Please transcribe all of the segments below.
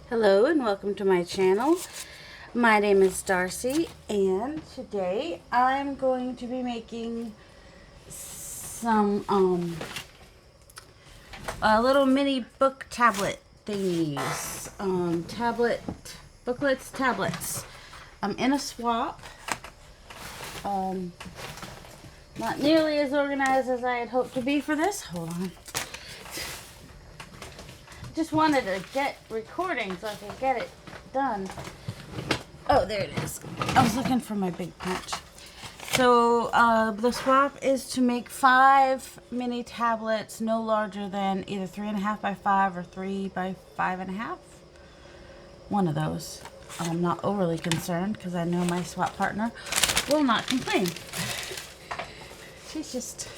Hello and welcome to my channel. My name is Darcy and today I'm going to be making some little mini book tablet thingies. Tablets. I'm in a swap. Not nearly as organized as I had hoped to be for this. Hold on. Just wanted to get recording so I could get it done. Oh, there it is. I was looking for my big punch. So the swap is to make 5 mini tablets no larger than either 3.5 by 5 or 3 by 5.5. One of those. I'm not overly concerned because I know my swap partner will not complain. She's just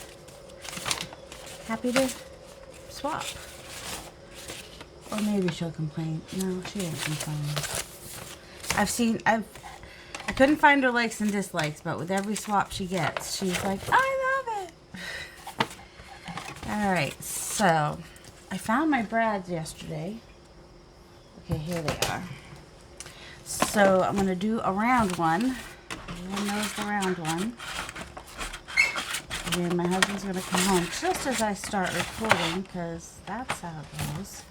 happy to swap. Or maybe she'll complain. No, she won't complain. I couldn't find her likes and dislikes, but with every swap she gets, she's like, I love it. Alright, so I found my brads yesterday. Okay, here they are. So I'm going to do a round one. Everyone knows the round one. And my husband's going to come home just as I start recording, because that's how it goes.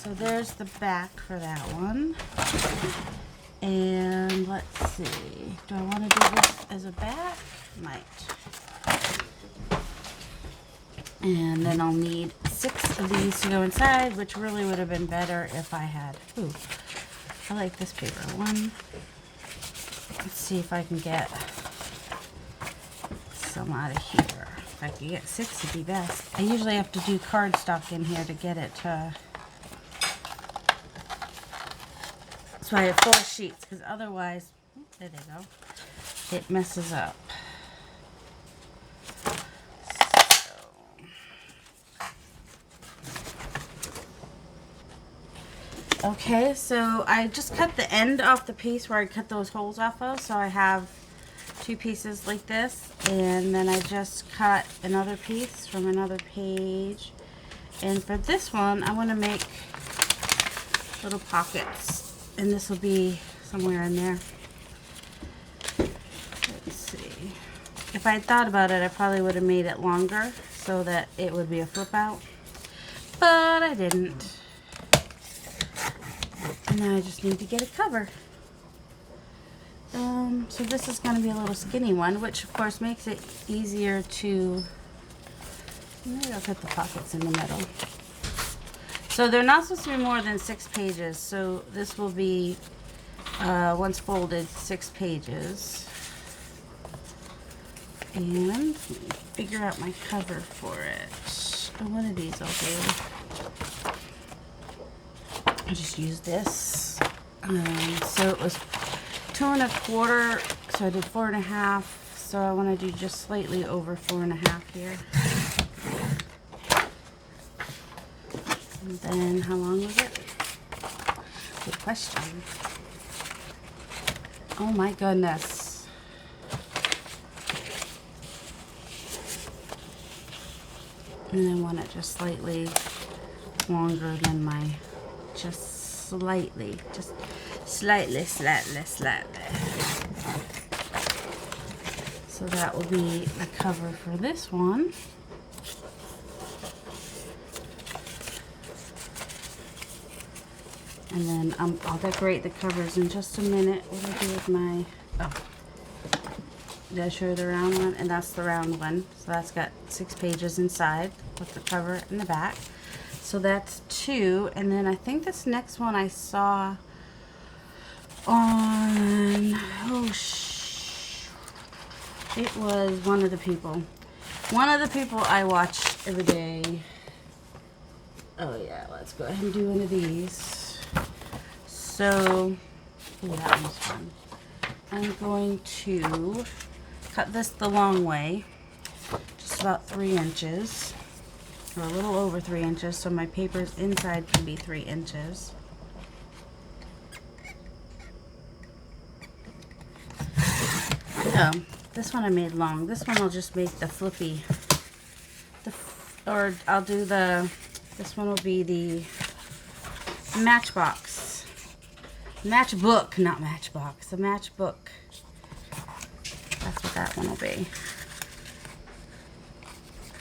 So there's the back for that one. And let's see. Do I want to do this as a back? Might. And then I'll need 6 of these to go inside, which really would have been better if I had. Ooh, I like this paper one. Let's see if I can get some out of here. If I could get 6, it'd be best. I usually have to do cardstock in here to get it to. That's why I have 4 sheets, because otherwise, there they go, it messes up. Okay, so I just cut the end off the piece where I cut those holes off of, so I have 2 pieces like this, and then I just cut another piece from another page. And for this one, I want to make little pockets. And this will be somewhere in there. Let's see. If I had thought about it, I probably would have made it longer so that it would be a flip out. But I didn't. And now I just need to get a cover. So this is going to be a little skinny one, which of course makes it easier to... Maybe I'll put the pockets in the middle. So they're not supposed to be more than 6 pages, so this will be, once folded, 6 pages. And let me figure out my cover for it. Oh, one of these I'll do. I'll just use this. So it was 2 1/4, so I did 4 1/2, so I want to do just slightly over 4 1/2 here. And then, how long was it? Good question. Oh my goodness. And I want it just slightly longer than my, just slightly. So that will be the cover for this one. And then I'll decorate the covers in just a minute. What do I do with my... Oh. Did I show you the round one? And that's the round one. So that's got 6 pages inside with the cover in the back. So that's 2. And then I think this next one I saw on... It was one of the people. One of the people I watch every day. Oh yeah, let's go ahead and do one of these. So, ooh, that one's fun. I'm going to cut this the long way, just about 3 inches, or a little over 3 inches, so my paper's inside can be 3 inches. So, this one I made long. This one I'll just make the flippy, or I'll do the, this one will be the matchbox. Matchbook, not matchbox. A matchbook. That's what that one will be.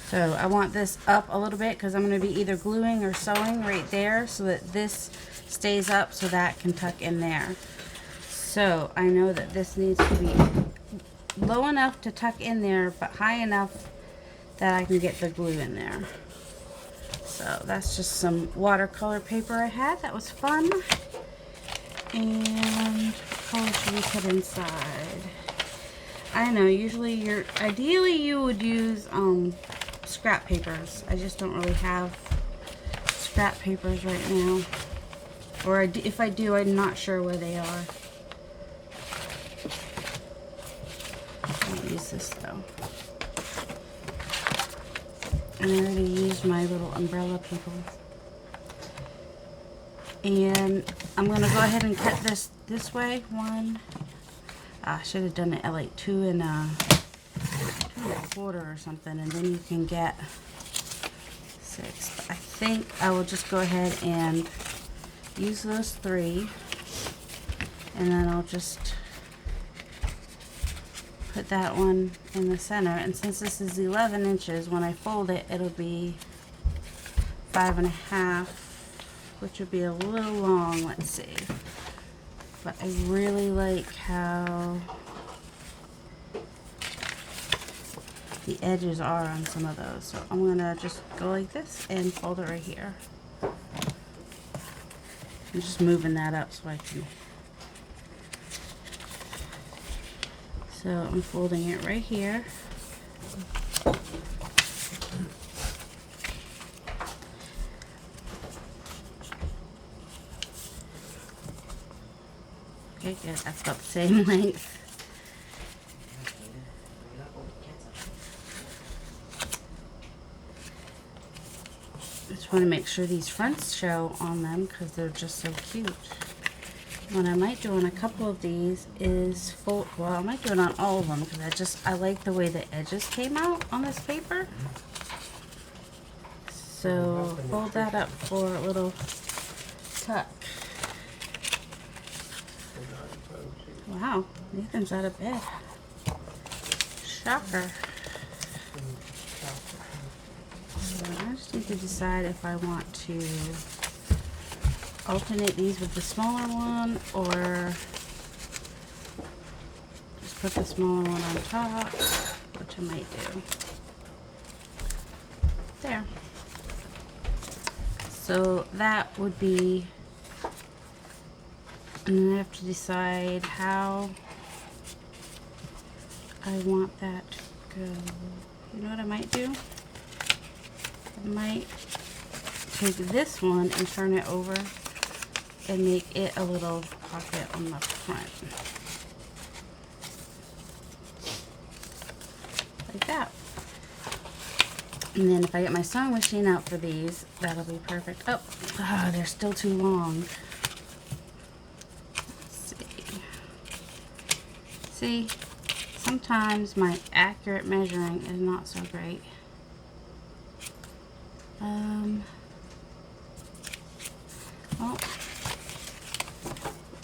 So I want this up a little bit because I'm going to be either gluing or sewing right there so that this stays up so that can tuck in there. So I know that this needs to be low enough to tuck in there, but high enough that I can get the glue in there. So that's just some watercolor paper I had. That was fun. And what color should we put inside? I know, usually ideally you would use scrap papers. I just don't really have scrap papers right now. Or if I do, I'm not sure where they are. I won't use this though. And I already used my little umbrella people. And I'm going to go ahead and cut this way. One. I should have done it at like 2 1/4 or something. And then you can get 6. But I think I will just go ahead and use those 3. And then I'll just put that one in the center. And since this is 11 inches, when I fold it, it'll be 5 1/2. Which would be a little long, let's see. But I really like how the edges are on some of those. So I'm gonna just go like this and fold it right here. I'm just moving that up so I can. So I'm folding it right here. Okay, good. That's about the same length. Just want to make sure these fronts show on them because they're just so cute. What I might do on a couple of these is fold. Well, I might do it on all of them because I like the way the edges came out on this paper. So fold that up for a little tuck. Wow, Nathan's out of bed. Shocker. So I just need to decide if I want to alternate these with the smaller one or just put the smaller one on top, which I might do. There. So that would be. And then I have to decide how I want that to go. You know what I might do? I might take this one and turn it over and make it a little pocket on the front. Like that. And then if I get my sewing machine out for these, that'll be perfect. Oh, they're still too long. See, sometimes my accurate measuring is not so great. Well,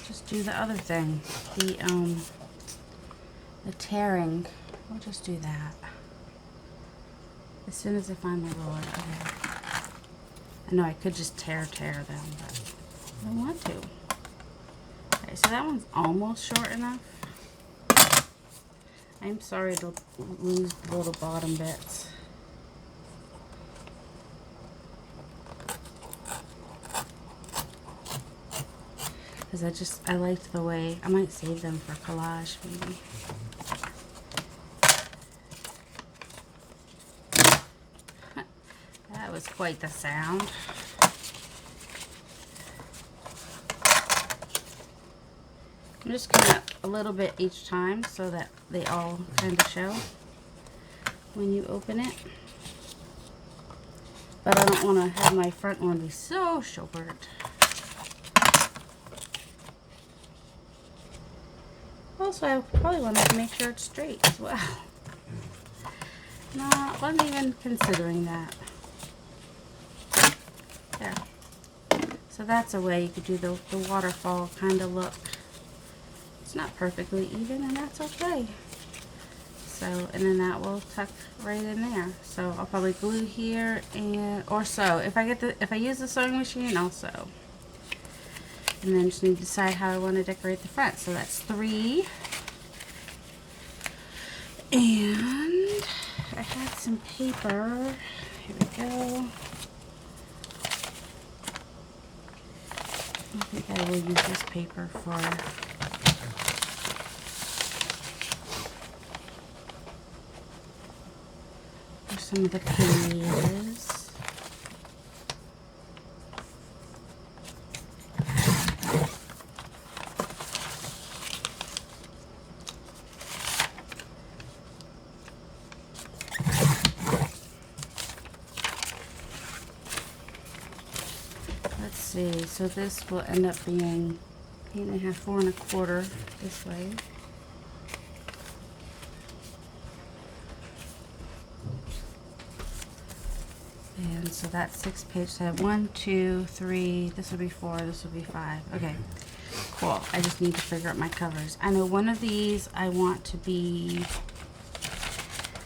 just do the other thing. The tearing. We'll just do that. As soon as I find my roller. Okay. I know I could just tear them, but I don't want to. Okay, so that one's almost short enough. I'm sorry to lose the little bottom bits. Because I liked the way, I might save them for collage maybe. That was quite the sound. I'm just going to a little bit each time so that they all kind of show when you open it. But I don't want to have my front one be so short. Also, I probably want to make sure it's straight as well. No, wasn't even considering that. There. So that's a way you could do the waterfall kind of look. It's not perfectly even, and that's okay. So, and then that will tuck right in there. So I'll probably glue here and or sew. If I use the sewing machine, I'll sew. And then just need to decide how I want to decorate the front. So that's 3. And I had some paper. Here we go. I think I will use this paper for some of the pages. Let's see, so this will end up being 8.5, 4 1/4 this way. And so that's 6 pages. So I have 1, 2, 3, this will be 4, this will be 5. Okay, cool. I just need to figure out my covers. I know one of these I want to be,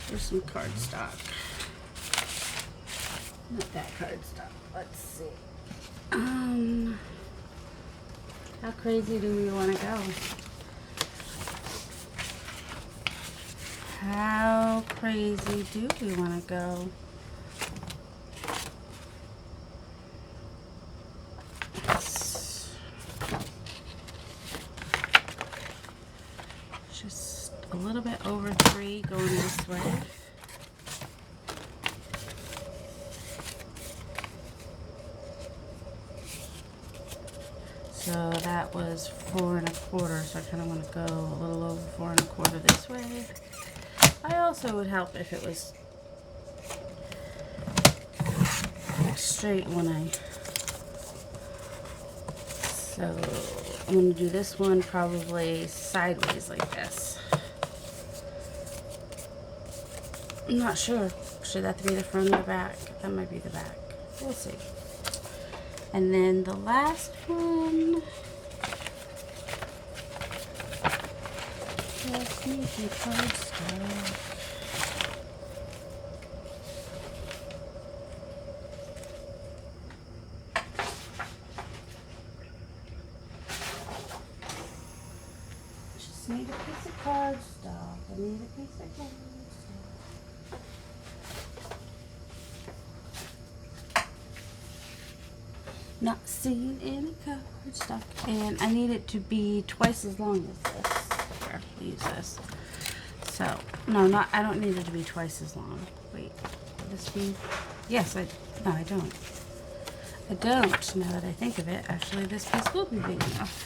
there's some cardstock. Not that cardstock. Let's see. How crazy do we want to go? How crazy do we want to go? Just a little bit over 3 going this way. So that was 4 1/4, so I kind of want to go a little over 4 1/4 this way. I also would help if it was straight when I, so I'm going to do this one probably sideways like this. I'm not sure. Should that be the front or the back? That might be the back. We'll see. And then the last one, just need some cardstock. Just need a piece of cardstock. I need a piece of cardstock. Not seeing any cardstock, and I need it to be twice as long as this. Here, I'll use this. So, no, not. I don't need it to be twice as long. Wait, will this be? Yes, no, I don't. I don't. Now that I think of it, actually, this piece will be big enough.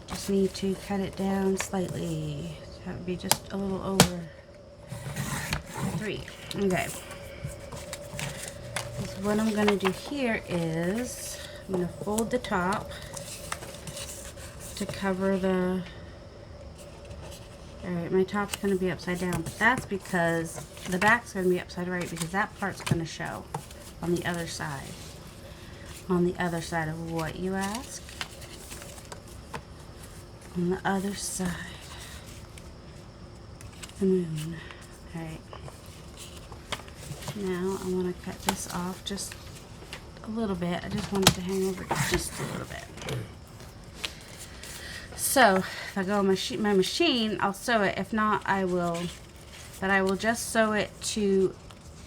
Just need to cut it down slightly. That would be just a little over 3. Okay. What I'm going to do here is I'm going to fold the top to cover the, alright, my top's going to be upside down, but that's because the back's going to be upside right, because that part's going to show on the other side. On the other side of what, you ask? On the other side. The moon. Alright. Now I want to cut this off just a little bit. I just want it to hang over just a little bit. So if I go on my machine, I'll sew it. If not, I will. But I will just sew it to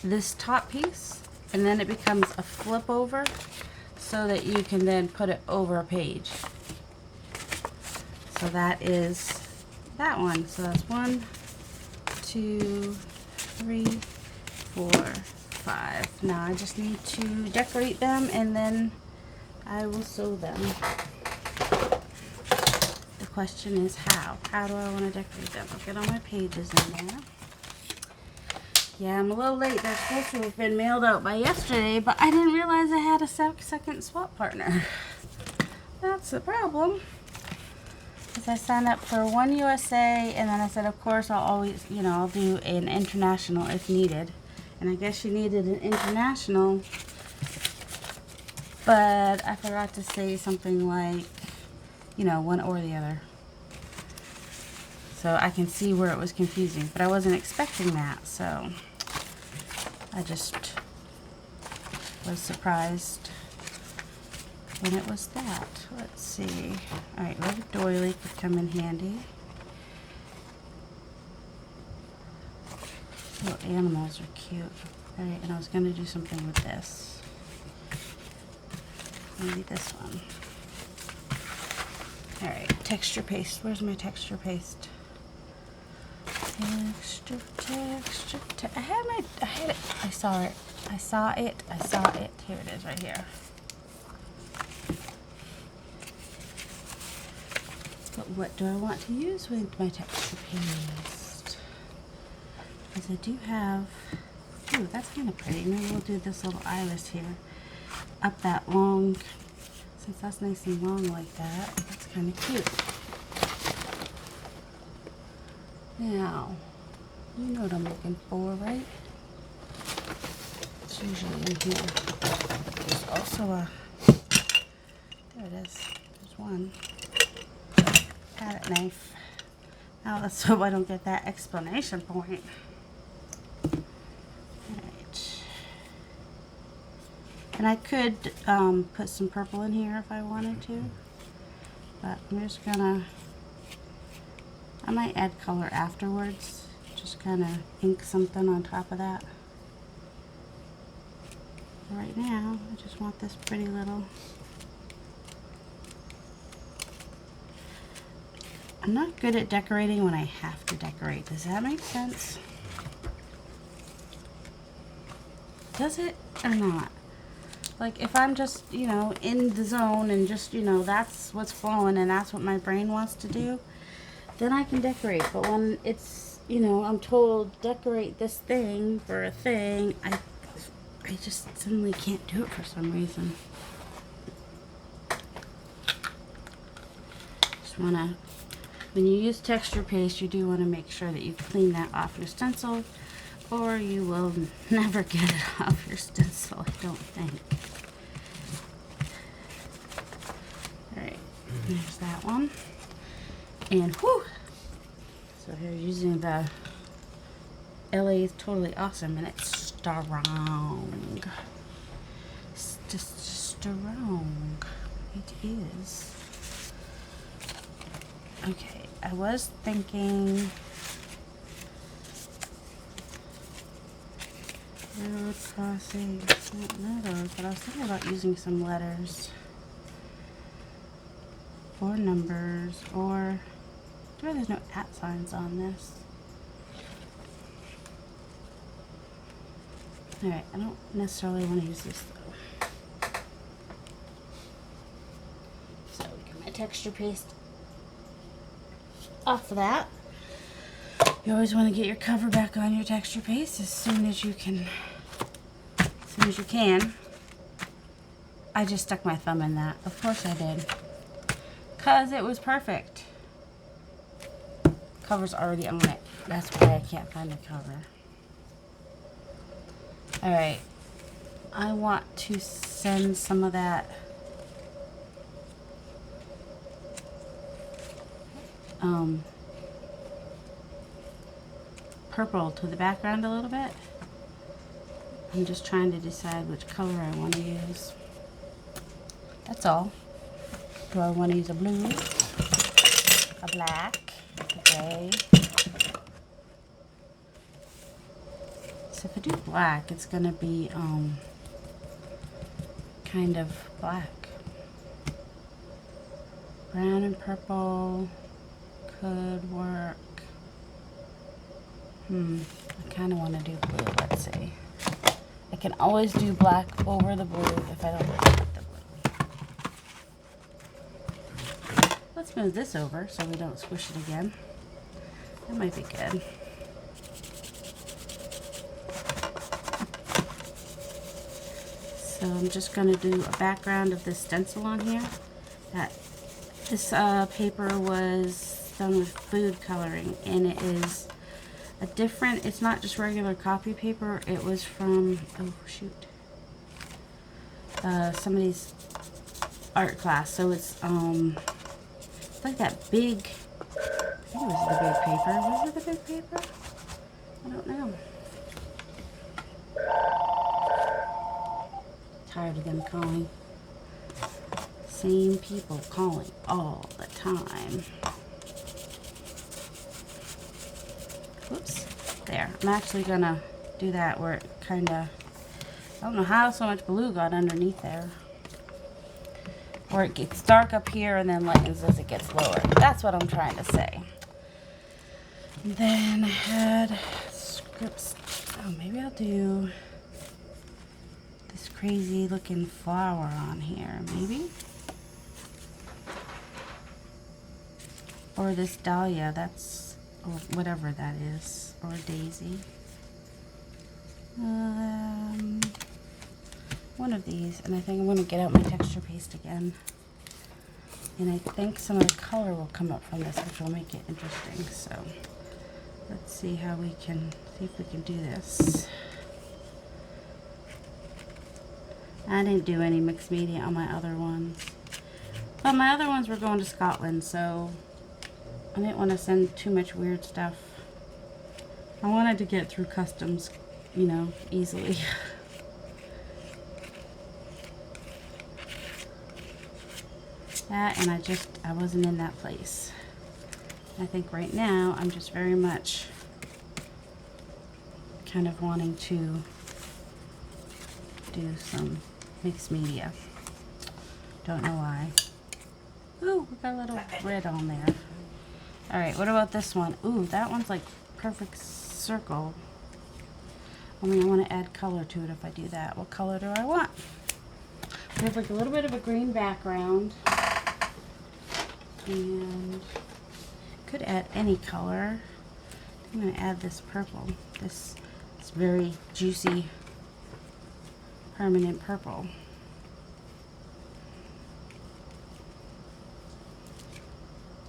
this top piece, and then it becomes a flip over, so that you can then put it over a page. So that is that one. So that's 1, 2, 3, 4, 5. Now I just need to decorate them, and then I will sew them. The question is how. How do I want to decorate them? I'll get all my pages in there. Yeah, I'm a little late. They're supposed to have been mailed out by yesterday, but I didn't realize I had a second swap partner. That's the problem. Because I signed up for one USA, and then I said, of course, I'll always, I'll do an international if needed. And I guess she needed an international But I forgot to say something like, you know, one or the other. So I can see where it was confusing, but I wasn't expecting that, so I just was surprised when it was that. Let's see. Alright, red doily could come in handy. Little animals are cute. Alright, and I was going to do something with this. Maybe this one. Alright, texture paste. Where's my texture paste? I had it. I saw it. Here it is right here. But what do I want to use with my texture paste? Because I do have, ooh, that's kind of pretty. Maybe we'll do this little iris here. Up that long, since that's nice and long like that, that's kind of cute. Now, you know what I'm looking for, right? It's usually in here. There's also a, there it is, there's one. Got it, knife. Now let's hope I don't get that explanation point. Alright. And I could put some purple in here if I wanted to. But I'm just gonna, I might add color afterwards. Just kind of ink something on top of that. Right now, I just want this pretty little. I'm not good at decorating when I have to decorate. Does that make sense? Does it or not? Like if I'm just, you know, in the zone and just, you know, that's what's flowing and that's what my brain wants to do, then I can decorate. But when it's, you know, I'm told decorate this thing for a thing, I just suddenly can't do it for some reason. Just want to, when you use texture paste, you do want to make sure that you clean that off your stencil, or you will never get it off your stencil, I don't think. Alright, there's that one. And whew! So here using the LA is Totally Awesome, and it's strong. It's just strong. It is. Okay, I was thinking road crossing, not those, but I was thinking about using some letters or numbers, or there's no @ signs on this. Alright, I don't necessarily want to use this though. So we get my texture paste off of that. You always want to get your cover back on your texture paste as soon as you can. I just stuck my thumb in that. Of course I did. Because it was perfect. Cover's already on it. That's why I can't find the cover. Alright. I want to send some of that purple to the background a little bit. I'm just trying to decide which color I want to use. That's all. Do I want to use a blue, a black, a gray? So if I do black, it's going to be kind of black. Brown and purple could work. I kind of want to do blue. Let's see. I can always do black over the blue if I don't like the blue. Let's move this over so we don't squish it again. That might be good. So I'm just going to do a background of this stencil on here. This paper was done with food coloring, and it is a different, it's not just regular copy paper, it was from, oh shoot, somebody's art class. So it's like that big, I think it was the big paper. Was it the big paper? I don't know. Tired of them calling. Same people calling all the time. Whoops. There. I'm actually gonna do that where it kind of, I don't know how so much blue got underneath there. Where it gets dark up here and then lightens as it gets lower. That's what I'm trying to say. And then I had scripts. Oh, maybe I'll do this crazy looking flower on here, maybe. Or this dahlia, that's, or whatever that is, or daisy. One of these, and I think I'm going to get out my texture paste again. And I think some of the color will come up from this, which will make it interesting. So let's see how we can, see if we can do this. I didn't do any mixed media on my other ones. But my other ones were going to Scotland, so I didn't want to send too much weird stuff. I wanted to get through customs, you know, easily. That, and I wasn't in that place. I think right now I'm just very much kind of wanting to do some mixed media. Don't know why. Ooh, we got a little red on there. Alright, what about this one? Ooh, that one's like perfect circle. Only I want to add color to it if I do that. What color do I want? I have like a little bit of a green background. And could add any color. I'm going to add this purple. This very juicy permanent purple.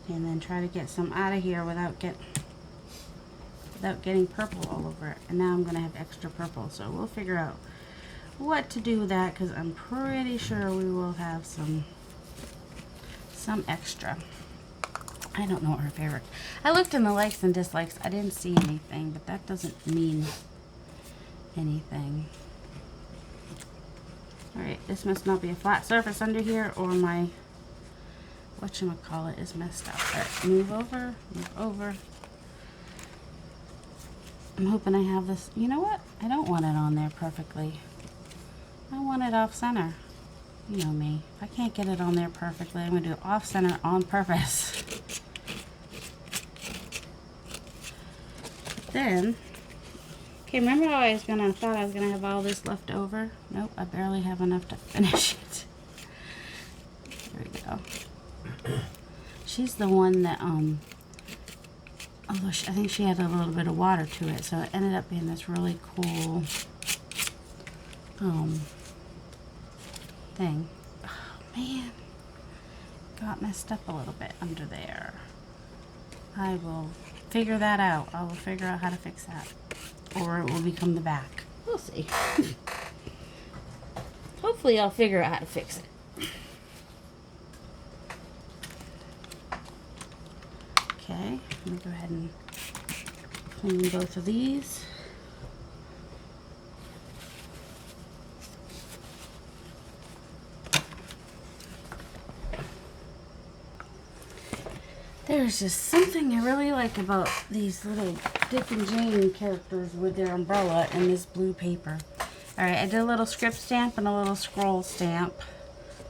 And then try to get some out of here without getting purple all over it. And now I'm going to have extra purple, so we'll figure out what to do with that, because I'm pretty sure we will have some extra. I don't know what her favorite. I looked in the likes and dislikes. I didn't see anything, but that doesn't mean anything. Alright, this must not be a flat surface under here, or my whatchamacallit is messed up. Alright, move over. I'm hoping I have this. You know what? I don't want it on there perfectly. I want it off center. You know me. If I can't get it on there perfectly, I'm going to do it off center on purpose. Then, okay, remember how I thought I was going to have all this left over? Nope, I barely have enough to finish it. There we go. She's the one that, although I think she had a little bit of water to it, so it ended up being this really cool, thing. Oh, man. Got messed up a little bit under there. I will figure that out. I will figure out how to fix that. Or it will become the back. We'll see. Hopefully I'll figure out how to fix it. Okay, let me go ahead and clean both of these. There's just something I really like about these little Dick and Jane characters with their umbrella and this blue paper. Alright, I did a little script stamp and a little scroll stamp.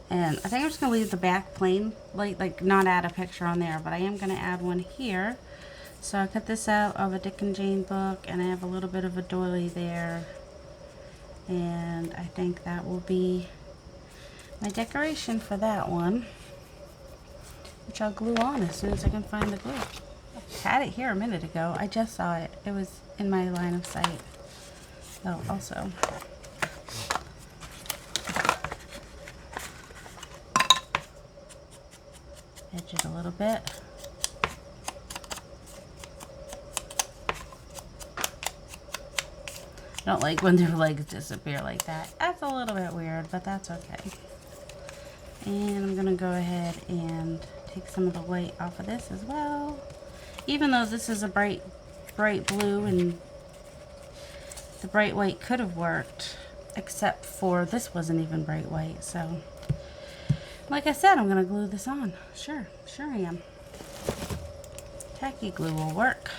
And I think I'm just going to leave the back plain, like not add a picture on there, but I am going to add one here. So I cut this out of a Dick and Jane book, and I have a little bit of a doily there. And I think that will be my decoration for that one, which I'll glue on as soon as I can find the glue. I had it here a minute ago. I just saw it. It was in my line of sight. Oh, also. Edge it a little bit. I don't like when their legs disappear like that. That's a little bit weird, but that's okay. And I'm gonna go ahead and take some of the white off of this as well. Even though this is a bright blue and the bright white could have worked, except for this wasn't even bright white. So like I said, I'm gonna glue this on. Sure I am. Tacky glue will work.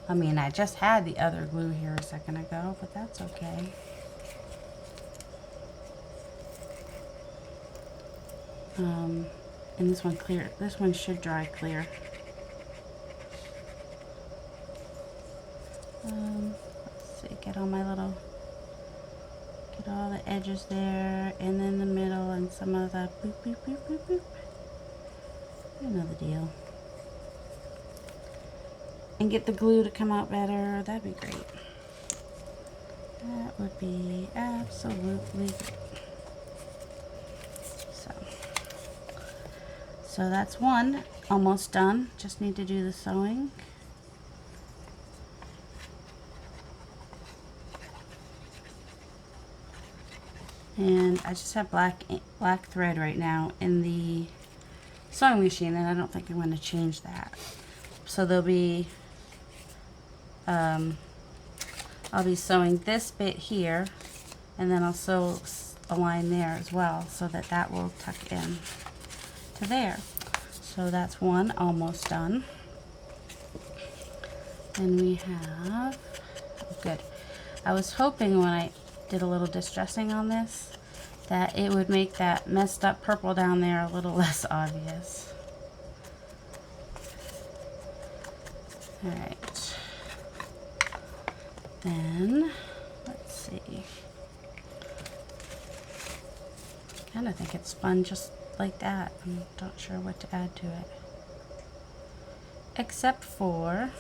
I mean, I just had the other glue here a second ago, but that's okay. And this one clear. This one should dry clear. Let's see, get all the edges there, and then the middle, and some of the boop, boop, boop, boop, boop. You know the deal. And get the glue to come out better. That'd be great. That would be absolutely great. So that's one almost done. Just need to do the sewing. And I just have black thread right now in the sewing machine, and I don't think I'm going to change that. So there'll be I'll be sewing this bit here, and then I'll sew a line there as well, so that will tuck in to there. So that's one almost done. And we have, oh, good. I was hoping when I did a little distressing on this that it would make that messed up purple down there a little less obvious. Alright. Then, let's see. I kind of think it's fun just like that. I'm not sure what to add to it. Except for,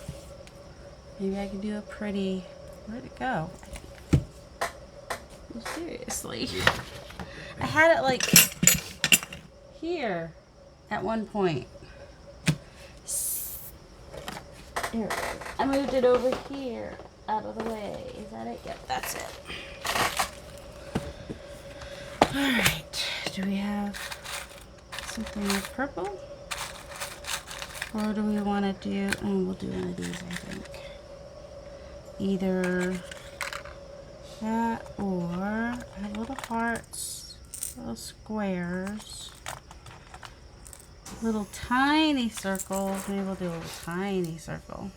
maybe I can do a pretty, where'd it go? Seriously. I had it like here at one point. Here, I moved it over here out of the way. Is that it? Yep, that's it. Alright, do we have something with purple? Or do we want to do, oh, we'll do one of these, I think. Either that, or I have little hearts, little squares, little tiny circles. Maybe we'll do a little tiny circle.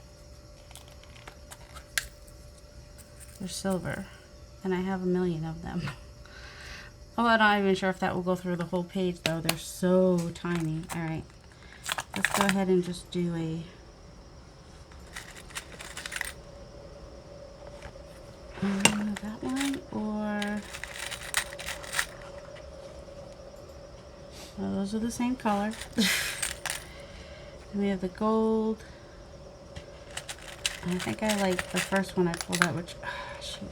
They're silver, and I have a million of them. Oh, I'm not even sure if that will go through the whole page, though. They're so tiny. All right, let's go ahead and just do a that one, or well, those are the same color. And we have the gold. And I think I like the first one I pulled out, which shoot,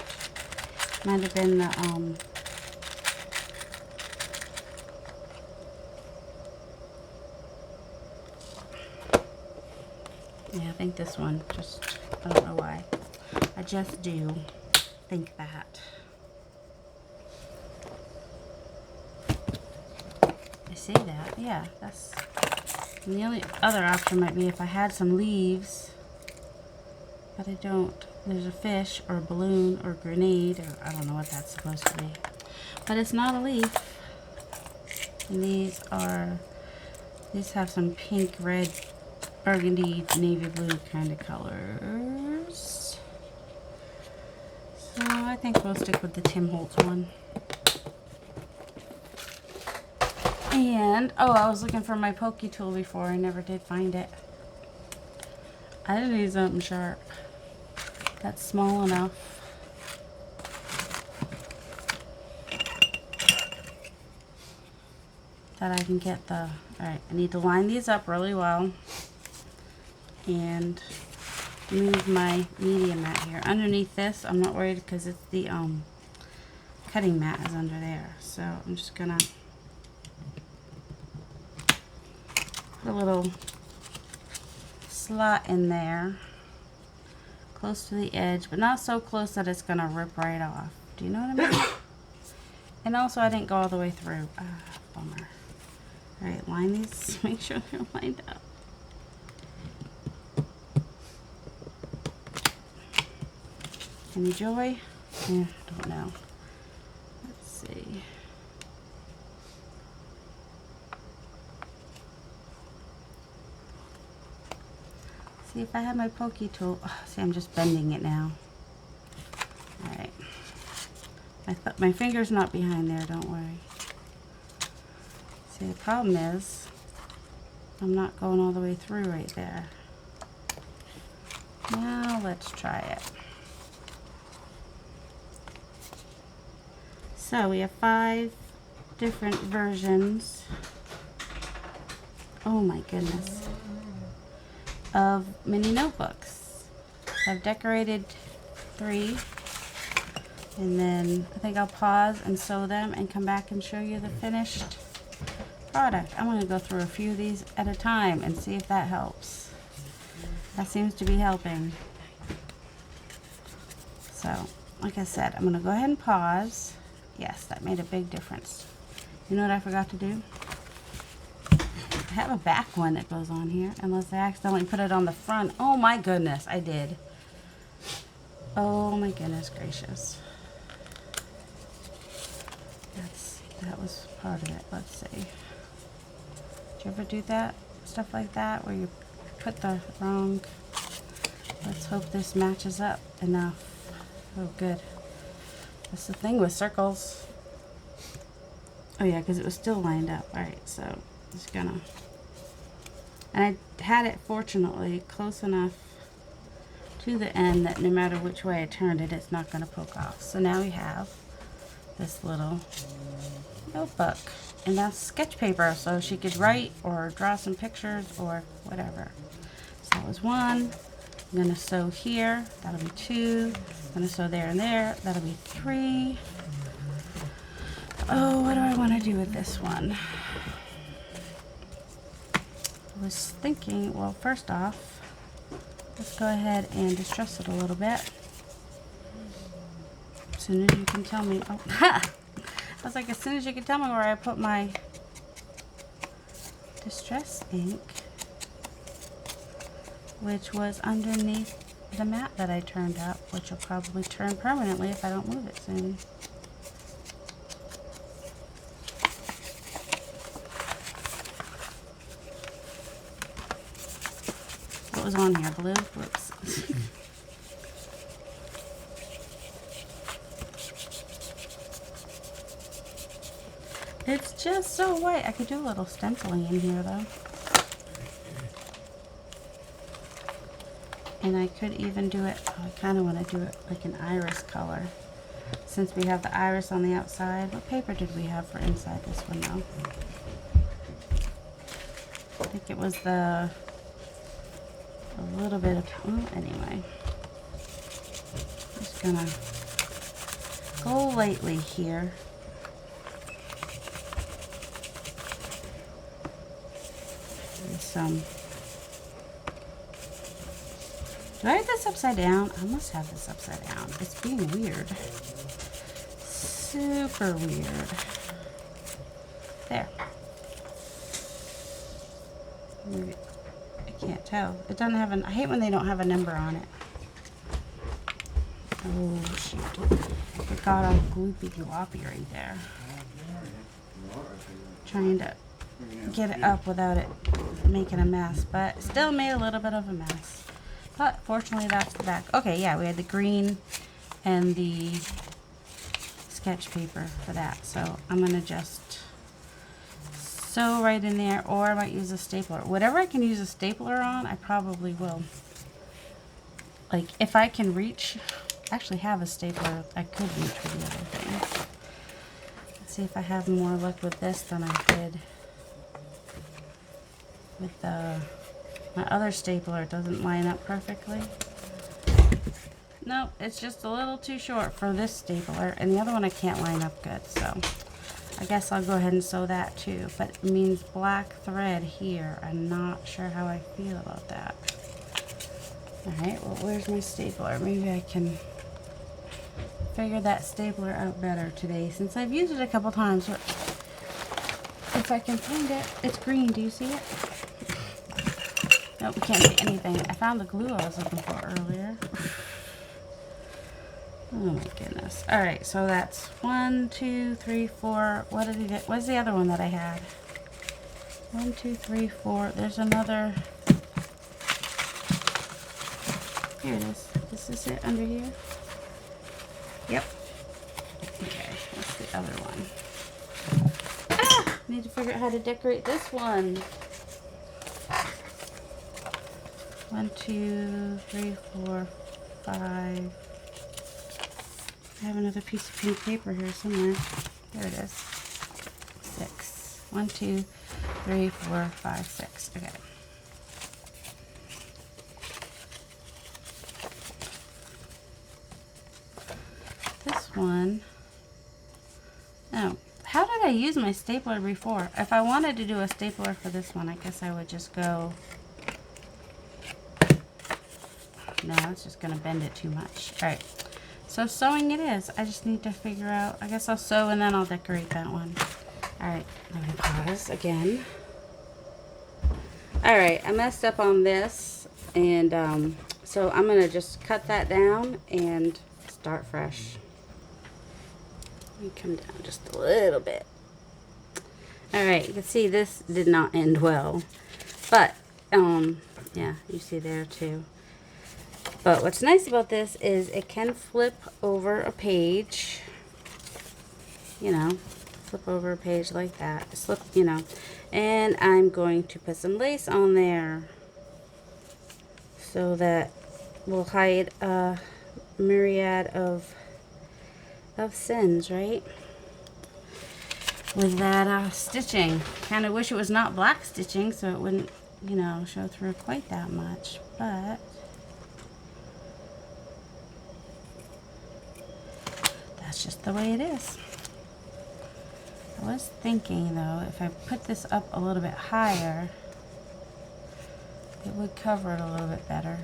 might have been the yeah, I think this one. Just, I don't know why. I just do think that. I say that, yeah, that's, and the only other option might be if I had some leaves, but I don't. There's a fish or a balloon or a grenade, or I don't know what that's supposed to be, but it's not a leaf. And these have some pink, red, burgundy, navy blue kind of colors. So I think we'll stick with the Tim Holtz one. And, oh, I was looking for my pokey tool before. I never did find it. I just need something sharp that's small enough. That I can get the, alright, I need to line these up really well and move my media mat here. Underneath this, I'm not worried because it's the cutting mat is under there. So I'm just gonna put a little slot in there, close to the edge, but not so close that it's gonna rip right off. Do you know what I mean? And also I didn't go all the way through. Bummer. Alright, line these, make sure they're lined up. Any joy? Yeah, don't know. Let's see. See if I have my pokey tool. Oh, see, I'm just bending it now. Alright. My finger's not behind there, don't worry. See, the problem is I'm not going all the way through right there. Now let's try it. So we have 5 different versions. Oh my goodness. Of mini notebooks. I've decorated 3. And then I think I'll pause and sew them and come back and show you the finished product. I'm going to go through a few of these at a time and see if that helps. That seems to be helping. So, like I said, I'm going to go ahead and pause. Yes, that made a big difference. You know what I forgot to do? I have a back one that goes on here, unless I accidentally put it on the front. Oh my goodness, I did. Oh my goodness gracious. That was part of it. Let's see. Did you ever do that? Stuff like that where you put the wrong... Let's hope this matches up enough. Oh, good. That's the thing with circles. Oh yeah, because it was still lined up. Alright, so just gonna... And I had it, fortunately, close enough to the end that no matter which way I turned it, it's not going to poke off. So now we have this little notebook. And that's sketch paper, so she could write or draw some pictures or whatever. So that was 1. I'm going to sew here. That'll be 2. I'm going to sew there and there. That'll be 3. Oh, what do I want to do with this one? I was thinking, well, first off, let's go ahead and distress it a little bit. As soon as you can tell me. Oh, ha! I was like, as soon as you can tell me where I put my distress ink, which was underneath the mat that I turned up, which will probably turn permanently if I don't move it soon. What was on here? Blue? Whoops. It's just so white. I could do a little stenciling in here though. And I could even do it, oh, I kind of want to do it like an iris color. Since we have the iris on the outside. What paper did we have for inside this one though? I think it was a little bit of, well, anyway. Just gonna go lightly here. Some. Do I have this upside down? I must have this upside down. It's being weird. Super weird. There. Maybe. I can't tell. It doesn't have an. I hate when they don't have a number on it. Oh shoot! It got all gloopy gloppy right there. Trying to get it up without it making a mess, but still made a little bit of a mess. But fortunately, that's the back. Okay, yeah, we had the green and the sketch paper for that. So I'm gonna just sew right in there, or I might use a stapler. Whatever I can use a stapler on, I probably will. Like if I can reach, actually have a stapler I could reach with the other thing. Let's see if I have more luck with this than I did with my other stapler. It doesn't line up perfectly. Nope, it's just a little too short for this stapler, and the other one I can't line up good, so I guess I'll go ahead and sew that too. But it means black thread here. I'm not sure how I feel about that. Alright, well, where's my stapler? Maybe I can figure that stapler out better today since I've used it a couple times. But if I can find it, it's green. Do you see it? Nope, can't see anything. I found the glue I was looking for earlier. Oh my goodness. Alright, so that's 1, 2, 3, 4. What did he get? What's the other one that I had? 1, 2, 3, 4. There's another. Here it is. Is this it under here? Yep. Okay, what's the other one? Ah! Need to figure out how to decorate this one. 1, 2, 3, 4, 5. I have another piece of pink paper here somewhere. There it is. 6. 1, 2, 3, 4, 5, 6. Okay. This one. Oh, how did I use my stapler before? If I wanted to do a stapler for this one, I guess I would just go. No, it's just going to bend it too much. All right. So sewing it is. I just need to figure out. I guess I'll sew and then I'll decorate that one. All right. I'm going to pause again. All right. I messed up on this. And so I'm going to just cut that down and start fresh. Let me come down just a little bit. All right. You can see this did not end well. But, yeah, you see there too. But what's nice about this is it can flip over a page, you know, flip over a page like that, slip, you know, and I'm going to put some lace on there so that will hide a myriad of sins, right, with that stitching. Kind of wish it was not black stitching so it wouldn't, you know, show through quite that much, but that's just the way it is. I was thinking though, if I put this up a little bit higher, it would cover it a little bit better.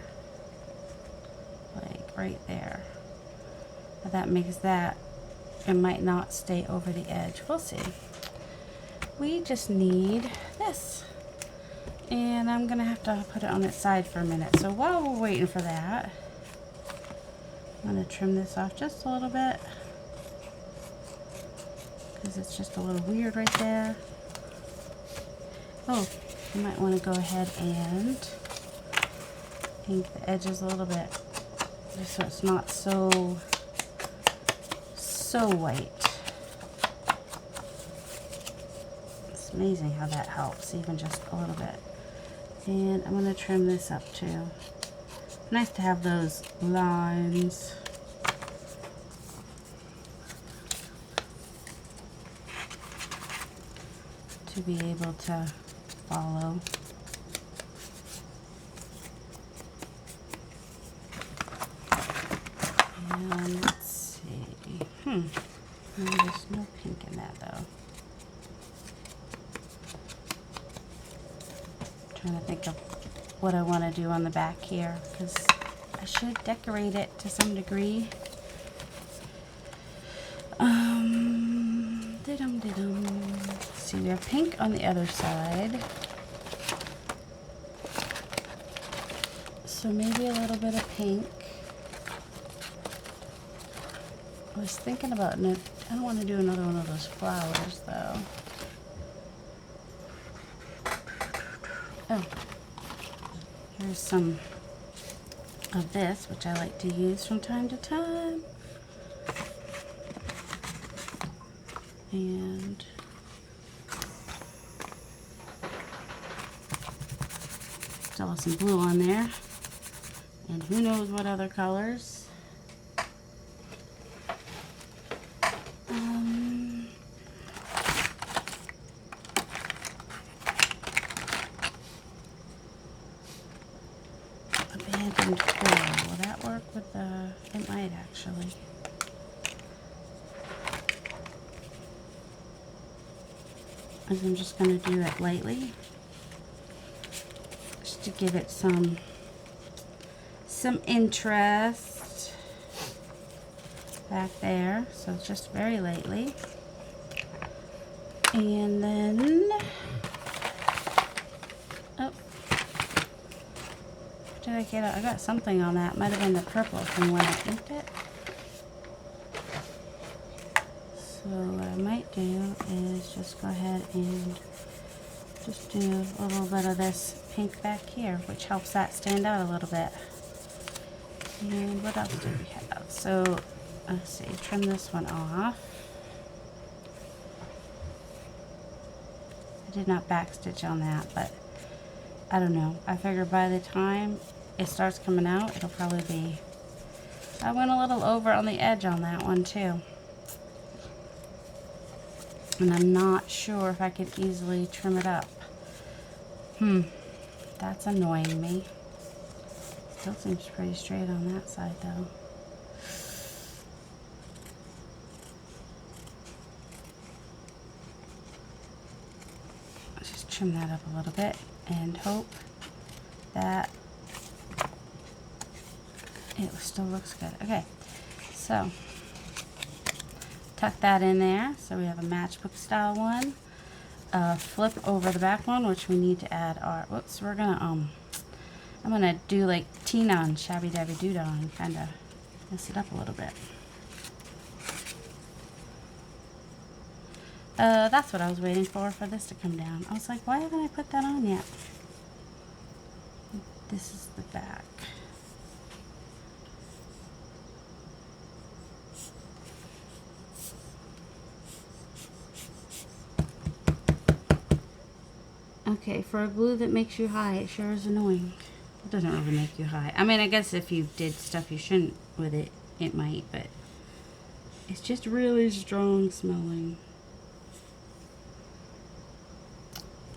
Like right there. But that makes that, it might not stay over the edge. We'll see. We just need this. And I'm gonna have to put it on its side for a minute. So while we're waiting for that, I'm gonna trim this off just a little bit, because it's just a little weird right there. Oh, you might want to go ahead and paint the edges a little bit, just so it's not so white. It's amazing how that helps, even just a little bit. And I'm going to trim this up too. Nice to have those lines. To be able to follow. And let's see. There's no pink in that though. I'm trying to think of what I want to do on the back here, because I should decorate it to some degree. See, we have pink on the other side. So maybe a little bit of pink. I was thinking about, I don't want to do another one of those flowers though. Oh, here's some of this, which I like to use from time to time. And still have some blue on there. And who knows what other colors. Abandoned coral. Will that work with the... It might actually. I'm just going to do it lightly, just to give it some some interest back there. So just very lightly. And then, oh, did I get? I got something on that. Might have been the purple from when I inked it. So what I might do is just go ahead and just do a little bit of this pink back here, which helps that stand out a little bit. And what else do we have? So let's see, trim this one off. I did not backstitch on that, but I don't know. I figure by the time it starts coming out, it'll probably be... I went a little over on the edge on that one too. And I'm not sure if I could easily trim it up. That's annoying me. Still seems pretty straight on that side though. Let's just trim that up a little bit and hope that it still looks good. Okay, so tuck that in there. So we have a matchbook style one. Flip over the back one, which we need to add our, whoops, we're gonna, I'm gonna do like Tina on Shabby Dabby Doodah and kind of mess it up a little bit. That's what I was waiting for this to come down. I was like, why haven't I put that on yet? This is the back. Okay, for a glue that makes you high, it sure is annoying. It doesn't really make you high. I mean, I guess if you did stuff you shouldn't with it, it might, but it's just really strong smelling.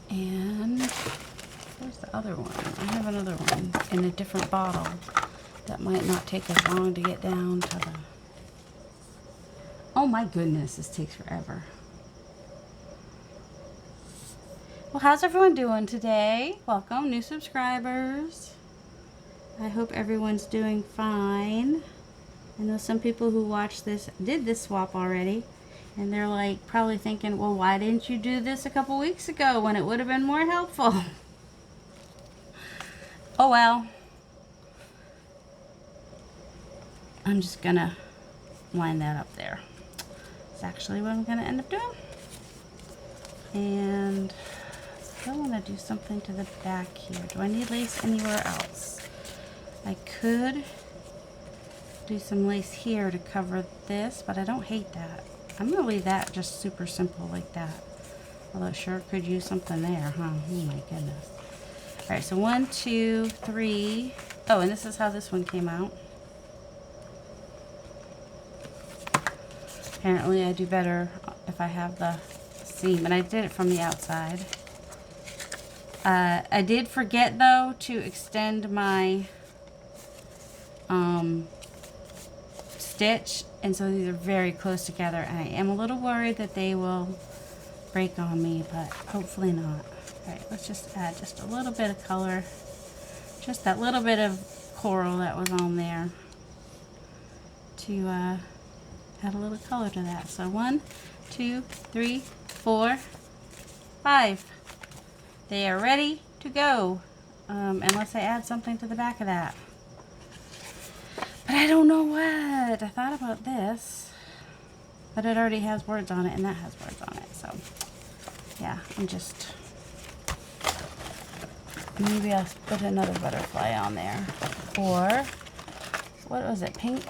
And where's the other one? I have another one in a different bottle that might not take as long to get down to the... Oh my goodness, this takes forever. Well, how's everyone doing today? Welcome, new subscribers. I hope everyone's doing fine. I know some people who watched this did this swap already, and they're like probably thinking, well, why didn't you do this a couple weeks ago when it would have been more helpful? Oh well. I'm just gonna line that up there. That's actually what I'm gonna end up doing. And I want to do something to the back here. Do I need lace anywhere else? I could do some lace here to cover this, but I don't hate that. I'm going to leave that just super simple like that. Although it sure could use something there, huh? Oh my goodness. Alright, so 1, 2, 3. Oh, and this is how this one came out. Apparently I do better if I have the seam, and I did it from the outside. I did forget though to extend my stitch, and so these are very close together, and I am a little worried that they will break on me, but hopefully not. Alright, let's just add just a little bit of color, just that little bit of coral that was on there to add a little color to that. So 1, 2, 3, 4, 5. They are ready to go, unless I add something to the back of that. But I don't know what. I thought about this, but it already has words on it, and that has words on it. So, yeah, I'm just... Maybe I'll put another butterfly on there. Or, what was it, pink?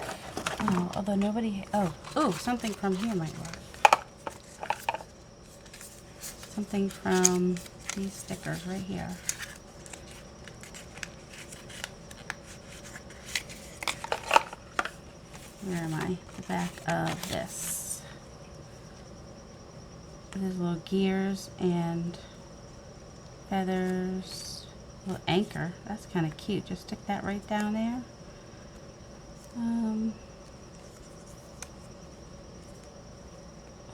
Oh, although nobody... Oh, something from here might work. Something from... these stickers right here. Where am I? The back of this. There's little gears and feathers. A little anchor. That's kind of cute. Just stick that right down there.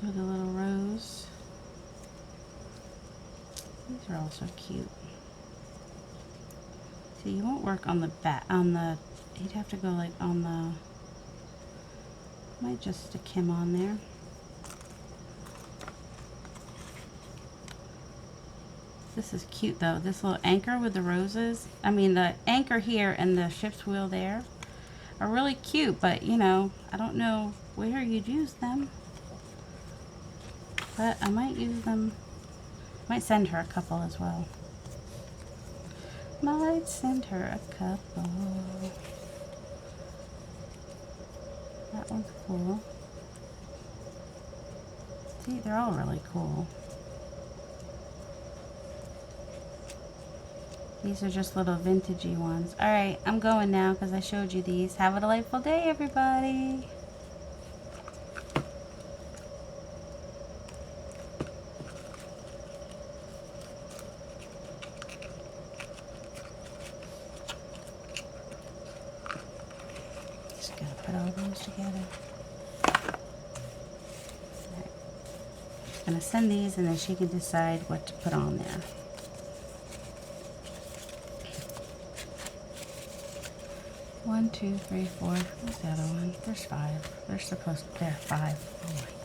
With a little rose. These are also cute. See, you won't work on the back, you'd have to go like on the, might just stick him on there. This is cute though, this little anchor with the roses. I mean, the anchor here and the ship's wheel there are really cute, but you know, I don't know where you'd use them. But I might use them, might send her a couple as well. Might send her a couple. That one's cool. See, they're all really cool. These are just little vintagey ones. Alright, I'm going now because I showed you these. Have a delightful day, everybody. Just gotta put all those together. Right. Just gonna send these and then she can decide what to put on there. One, two, three, four. Where's the other one? There's five. They're supposed to, there, five. Oh my